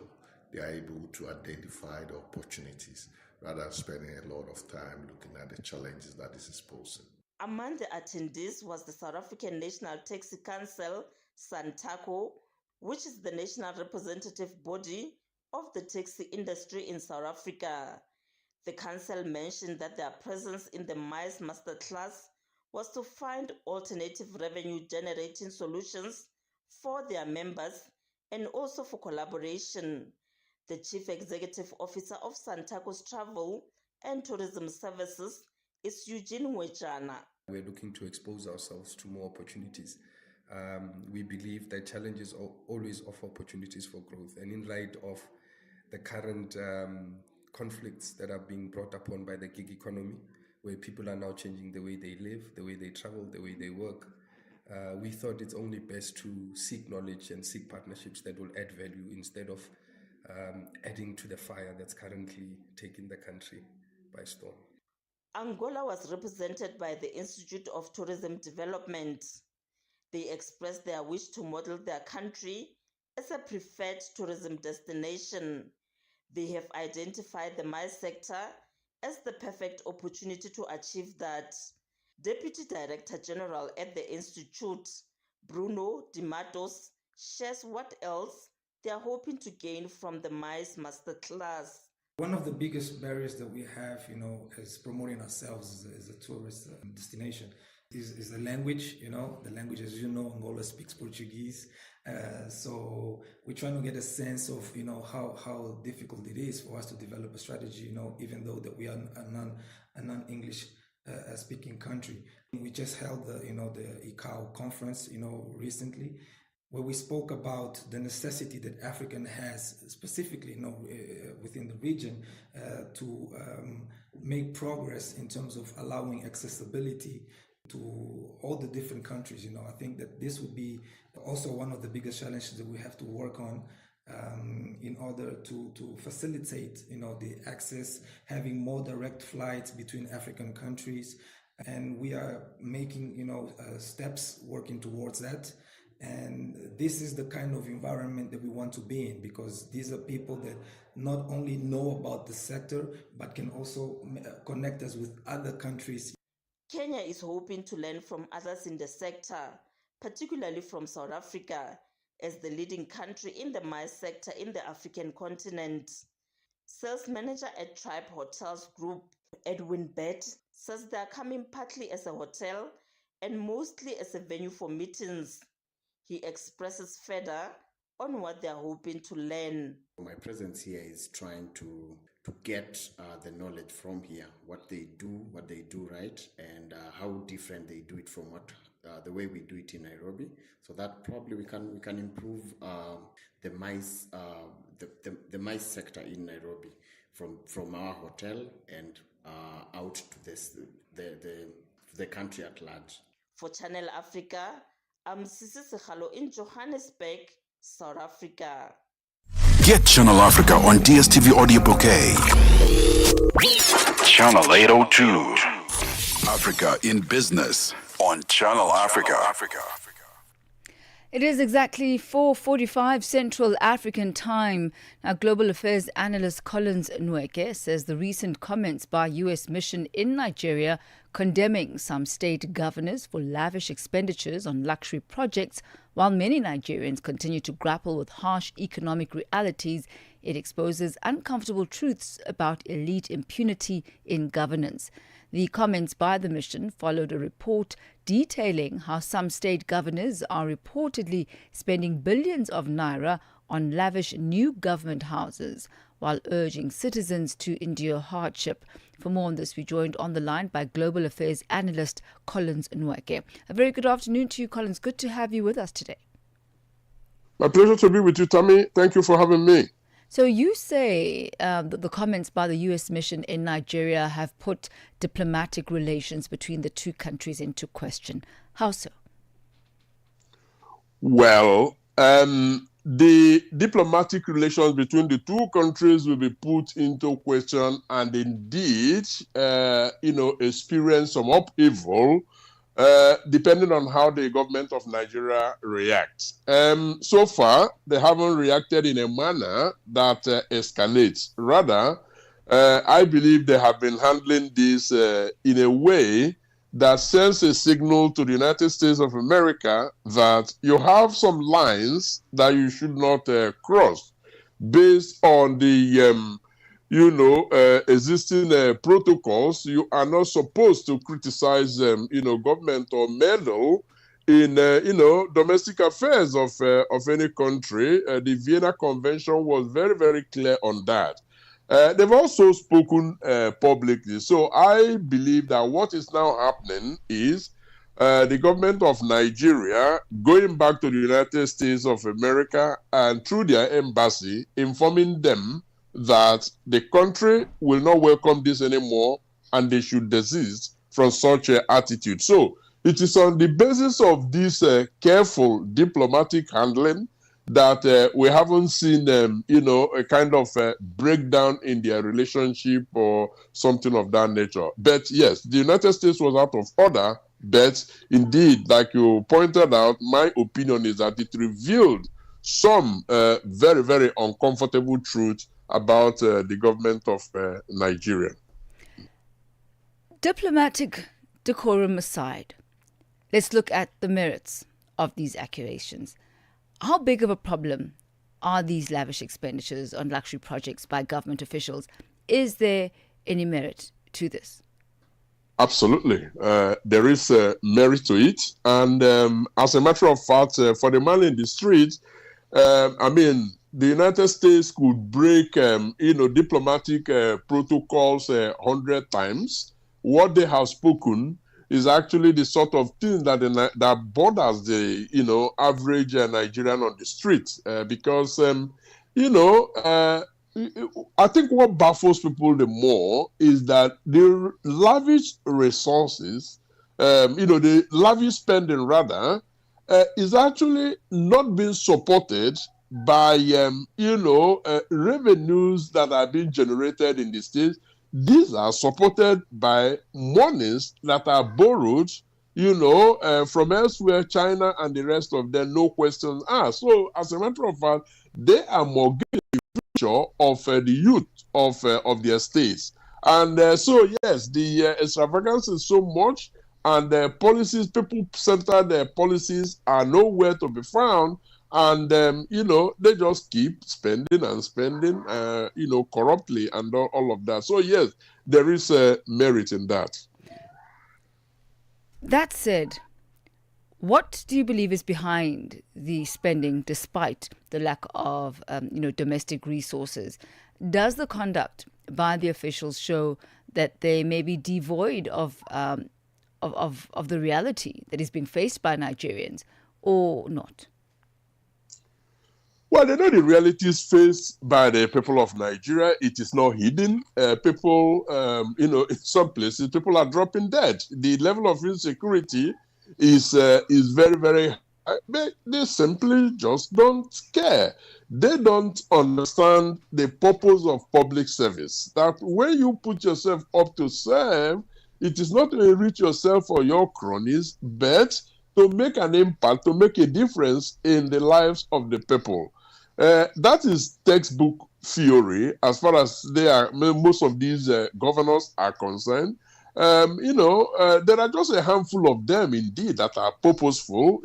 they are able to identify the opportunities rather than spending a lot of time looking at the challenges that this is posing. Among the attendees was the South African National Taxi Council, SANTACO, which is the national representative body of the taxi industry in South Africa. The council mentioned that their presence in the MICE Masterclass was to find alternative revenue generating solutions for their members and also for collaboration. The Chief Executive Officer of SANTACO's Travel and Tourism Services is Eugene Wejana. We're looking to expose ourselves to more opportunities. We believe that challenges always offer opportunities for growth, and in light of the current conflicts that are being brought upon by the gig economy, where people are now changing the way they live, the way they travel, the way they work, we thought it's only best to seek knowledge and seek partnerships that will add value instead of adding to the fire that's currently taking the country by storm. Angola was represented by the Institute of Tourism Development. They expressed their wish to model their country as a preferred tourism destination. They have identified the MICE sector as the perfect opportunity to achieve that. Deputy Director General at the Institute, Bruno Di Matos, shares what else they are hoping to gain from the MICE Masterclass. One of the biggest barriers that we have, as promoting ourselves as a tourist destination is the language. The language, as you know, Angola speaks Portuguese. So we're trying to get a sense of, how difficult it is for us to develop a strategy, even though that we are a non-English speaking country. We just held the ICAO conference, recently, where we spoke about the necessity that Africa has, specifically, within the region, to make progress in terms of allowing accessibility to all the different countries. I think that this would be also one of the biggest challenges that we have to work on in order to facilitate, the access, having more direct flights between African countries, and we are making, steps working towards that. And this is the kind of environment that we want to be in, because these are people that not only know about the sector, but can also connect us with other countries. Kenya is hoping to learn from others in the sector, particularly from South Africa, as the leading country in the maize sector in the African continent. Sales manager at Tribe Hotels Group, Edwin Bett, says they are coming partly as a hotel and mostly as a venue for meetings. He expresses further on what they are hoping to learn. My presence here is trying to get the knowledge from here, what they do right, and how different they do it from what the way we do it in Nairobi. So that probably we can improve the maize the maize sector in Nairobi from our hotel and out to the country at large. For Channel Africa, I'm Sisi Sekhalo in Johannesburg, South Africa. Get Channel Africa on DSTV Audio Bouquet. Channel 802. Africa in Business on Channel Africa. It is exactly 4:45 Central African Time. Now, Global Affairs analyst Collins Nweke says the recent comments by U.S. mission in Nigeria condemning some state governors for lavish expenditures on luxury projects, while many Nigerians continue to grapple with harsh economic realities, it exposes uncomfortable truths about elite impunity in governance. The comments by the mission followed a report detailing how some state governors are reportedly spending billions of naira on lavish new government houses while urging citizens to endure hardship. For more on this, we joined on the line by Global Affairs analyst Collins Nweke. A very good afternoon to you, Collins. Good to have you with us today. My pleasure to be with you, Thami. Thank you for having me. So you say that the comments by the U.S. mission in Nigeria have put diplomatic relations between the two countries into question. How so? Well, the diplomatic relations between the two countries will be put into question and indeed, experience some upheaval depending on how the government of Nigeria reacts. So far, they haven't reacted in a manner that escalates. Rather, I believe they have been handling this in a way that sends a signal to the United States of America that you have some lines that you should not cross based on the existing protocols. You are not supposed to criticize, government or meddle in, domestic affairs of any country. The Vienna Convention was very, very clear on that. They've also spoken publicly. So I believe that what is now happening is the government of Nigeria going back to the United States of America and through their embassy informing them that the country will not welcome this anymore and they should desist from such an attitude. So it is on the basis of this careful diplomatic handling that we haven't seen, a kind of breakdown in their relationship or something of that nature. But yes, the United States was out of order. But indeed, like you pointed out, my opinion is that it revealed some very, very uncomfortable truths about the government of Nigeria. Diplomatic decorum aside, let's look at the merits of these accusations. How big of a problem are these lavish expenditures on luxury projects by government officials? Is there any merit to this? Absolutely. There is merit to it. And as a matter of fact, for the man in the street, the United States could break, diplomatic protocols 100 times. What they have spoken is actually the sort of thing that bothers the, average Nigerian on the street. Because, I think what baffles people the more is that the lavish resources, the lavish spending rather, is actually not being supported by, revenues that are being generated in the states these are supported by monies that are borrowed, from elsewhere, China and the rest of them, no questions asked. So, as a matter of fact, they are mortgaging the future of the youth of their states. And so, yes, the extravagance is so much, and the policies, people-centered policies are nowhere to be found. And, they just keep spending and spending, corruptly and all of that. So, yes, there is merit in that. That said, what do you believe is behind the spending despite the lack of, domestic resources? Does the conduct by the officials show that they may be devoid of the reality that is being faced by Nigerians, or not? Well, they know the realities faced by the people of Nigeria. It is not hidden. People, in some places, people are dropping dead. The level of insecurity is very, very high. They simply just don't care. They don't understand the purpose of public service. That when you put yourself up to serve, it is not to enrich yourself or your cronies, but to make an impact, to make a difference in the lives of the people. That is textbook theory as far as most of these governors are concerned. There are just a handful of them indeed that are purposeful,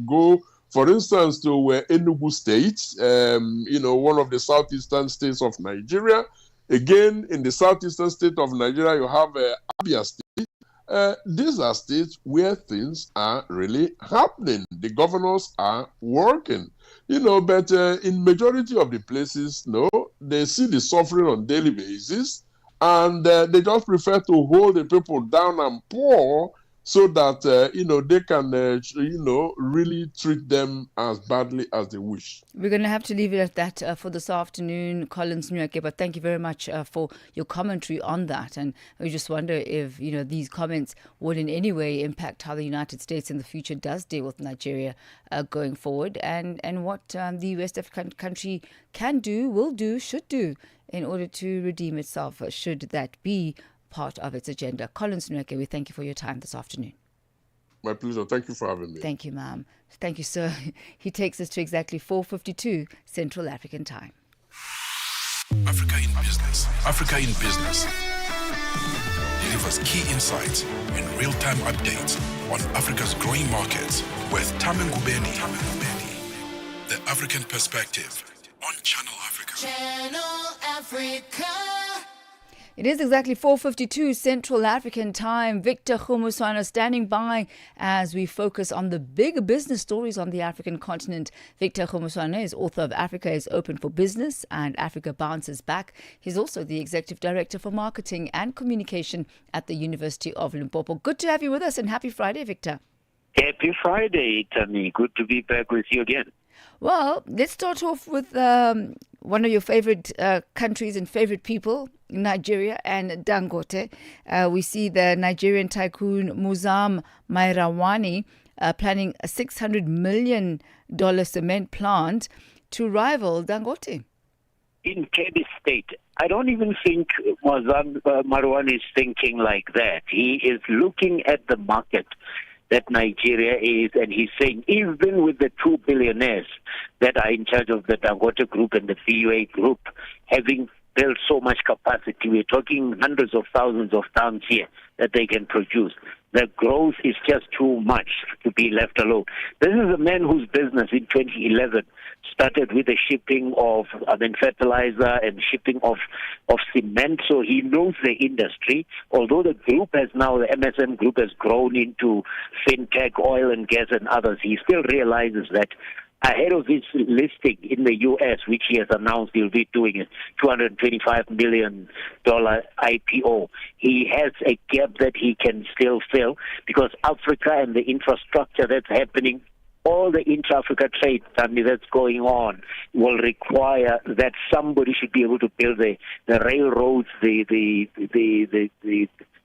go, for instance, to Enugu State, one of the southeastern states of Nigeria. Again, in the southeastern state of Nigeria, you have Abia State. These are states where things are really happening. The governors are working, but in majority of the places, no, they see the suffering on daily basis, and they just prefer to hold the people down and poor so that, they can, really treat them as badly as they wish. We're going to have to leave it at that for this afternoon, Collins Nweke, but thank you very much for your commentary on that. And we just wonder if, these comments would in any way impact how the United States in the future does deal with Nigeria going forward, and what the West African country can do, will do, should do in order to redeem itself, should that be part of its agenda. Collins Nweke, we thank you for your time this afternoon. My pleasure. Thank you for having me. Thank you, ma'am. Thank you, sir. He takes us to exactly 4:52 Central African Time. Africa in Business. Africa in Business delivers key insights and real-time updates on Africa's growing markets with Thami Ngubeni. The African Perspective on Channel Africa. Channel Africa. It is exactly 4:52 Central African Time. Victor Khumuswana standing by as we focus on the big business stories on the African continent. Victor Khumuswana is author of Africa is Open for Business and Africa Bounces Back. He's also the Executive Director for Marketing and Communication at the University of Limpopo. Good to have you with us, and happy Friday, Victor. Happy Friday, Thami. Good to be back with you again. Well, let's start off with one of your favorite countries and favorite people, Nigeria and Dangote. We see the Nigerian tycoon Muzam Mairawani planning a $600 million cement plant to rival Dangote. In Kebbi State, I don't even think Muzam Mairawani is thinking like that. He is looking at the market that Nigeria is, and he's saying, even with the two billionaires that are in charge of the Dangote Group and the VUA Group, having built so much capacity, we're talking hundreds of thousands of tons here that they can produce. The growth is just too much to be left alone. This is a man whose business in 2011 started with the shipping of fertilizer and shipping of cement, so he knows the industry. Although the group has now, the MSM group has grown into fintech, oil and gas and others, he still realizes that ahead of his listing in the U.S., which he has announced he'll be doing a $225 million IPO, he has a gap that he can still fill, because Africa and the infrastructure that's happening, all the intra-Africa trade that's going on, will require that somebody should be able to build the railroads, the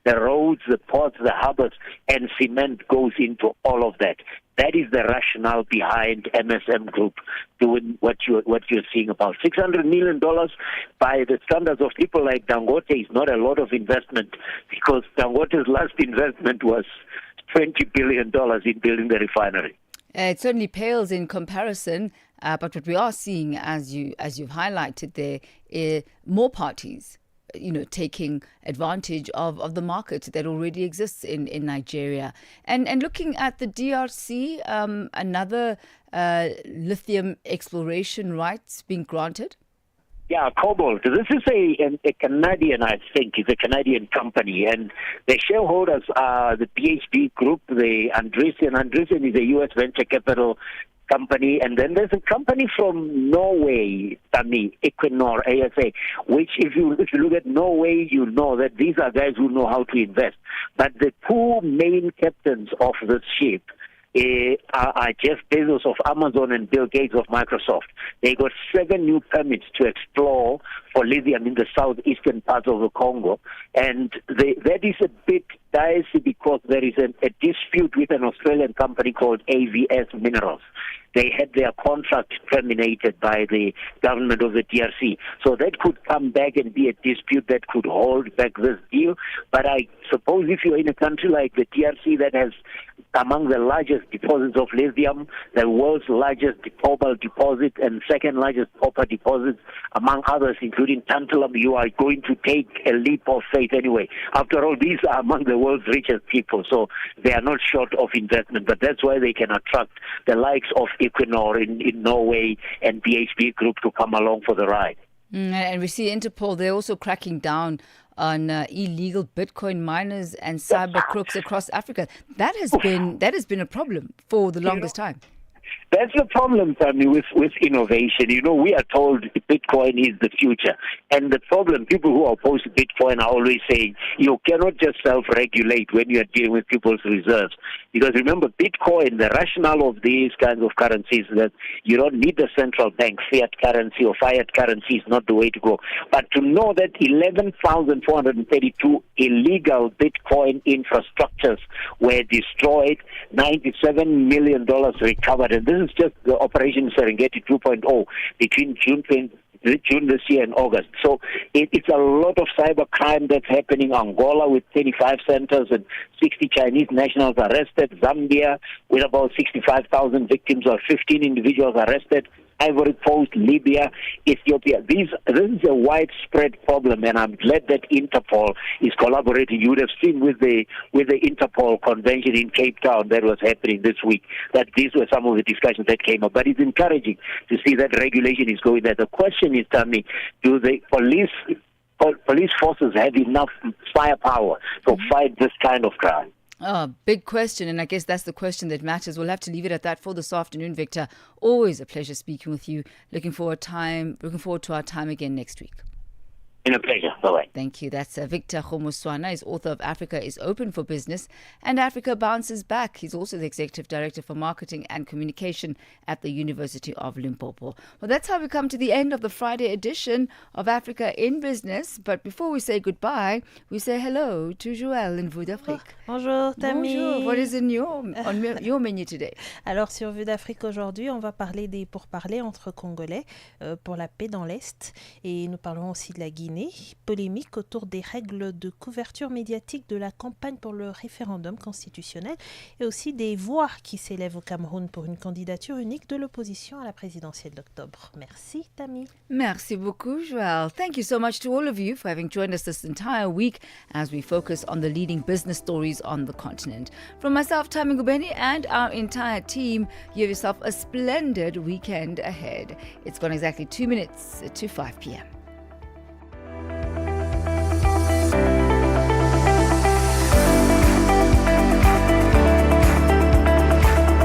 the roads, the ports, the harbors, and cement goes into all of that. That is the rationale behind MSM Group doing what you're seeing about $600 million by the standards of people like Dangote is not a lot of investment, because Dangote's last investment was $20 billion in building the refinery. It certainly pales in comparison, but what we are seeing, as you've highlighted there, more parties, taking advantage of the market that already exists in Nigeria. And looking at the DRC, another lithium exploration rights being granted? Yeah, Cobalt. This is a Canadian, I think. It's a Canadian company. And the shareholders are the PHP Group, the Andreessen. Andreessen is a U.S. venture capital company. And then there's a company from Norway, Thami, Equinor, ASA, which if you look at Norway, you know that these are guys who know how to invest. But the two main captains of this ship are Jeff Bezos of Amazon and Bill Gates of Microsoft. They got 7 new permits to explore for lithium in the southeastern parts of the Congo. And that is a bit dicey because there is a dispute with an Australian company called AVS Minerals. They had their contract terminated by the government of the DRC. So that could come back and be a dispute that could hold back this deal. But I suppose if you're in a country like the DRC that has among the largest deposits of lithium, the world's largest cobalt deposit, and second largest copper deposits, among others, including tantalum, you are going to take a leap of faith anyway. After all, these are among the world's richest people, so they are not short of investment. But that's why they can attract the likes of Equinor in Norway and BHP Group to come along for the ride. And we see Interpol, they're also cracking down on illegal Bitcoin miners and cyber crooks across Africa. That has been a problem for the longest time. That's the problem, Thami, with innovation. We are told Bitcoin is the future. And the problem, people who are opposed to Bitcoin are always saying, you cannot just self-regulate when you are dealing with people's reserves. Because remember, Bitcoin, the rationale of these kinds of currencies is that you don't need the central bank. Fiat currency or fiat currency is not the way to go. But to know that 11,432 illegal Bitcoin infrastructures were destroyed, $97 million recovered. And this is just the Operation Serengeti 2.0 between June this year and August. So it's a lot of cyber crime that's happening. Angola with 35 centers and 60 Chinese nationals arrested. Zambia with about 65,000 victims or 15 individuals arrested. Ivory Coast, Libya, Ethiopia. This is a widespread problem, and I'm glad that Interpol is collaborating. You would have seen with the Interpol convention in Cape Town that was happening this week, that these were some of the discussions that came up. But it's encouraging to see that regulation is going there. The question is, Thami, do the police forces have enough firepower to fight this kind of crime? Big question, and I guess that's the question that matters. We'll have to leave it at that for this afternoon, Victor. Always a pleasure speaking with you. Looking forward to our time again next week. Been a pleasure. Bye-bye. Thank you. That's Victor Khomuswana. He's author of Africa is Open for Business and Africa Bounces Back. He's also the Executive Director for Marketing and Communication at the University of Limpopo. Well, that's how we come to the end of the Friday edition of Africa in Business. But before we say goodbye, we say hello to Joël in Vue d'Afrique. Bonjour, Thami. Bonjour. What is on your menu today? Alors, sur Vue d'Afrique aujourd'hui, on va parler des pourparlers entre Congolais pour la paix dans l'Est. Et nous parlerons aussi de la Guinée. Polémique autour des règles de couverture médiatique de la campagne pour le référendum constitutionnel et aussi des voix qui s'élèvent au Cameroun pour une candidature unique de l'opposition à la présidentielle d'octobre. Merci, Thami. Merci beaucoup, Joël. Thank you so much to all of you for having joined us this entire week as we focus on the leading business stories on the continent. From myself, Thami Ngubeni, and our entire team, you have yourself a splendid weekend ahead. It's gone exactly 2 minutes to 5 p.m.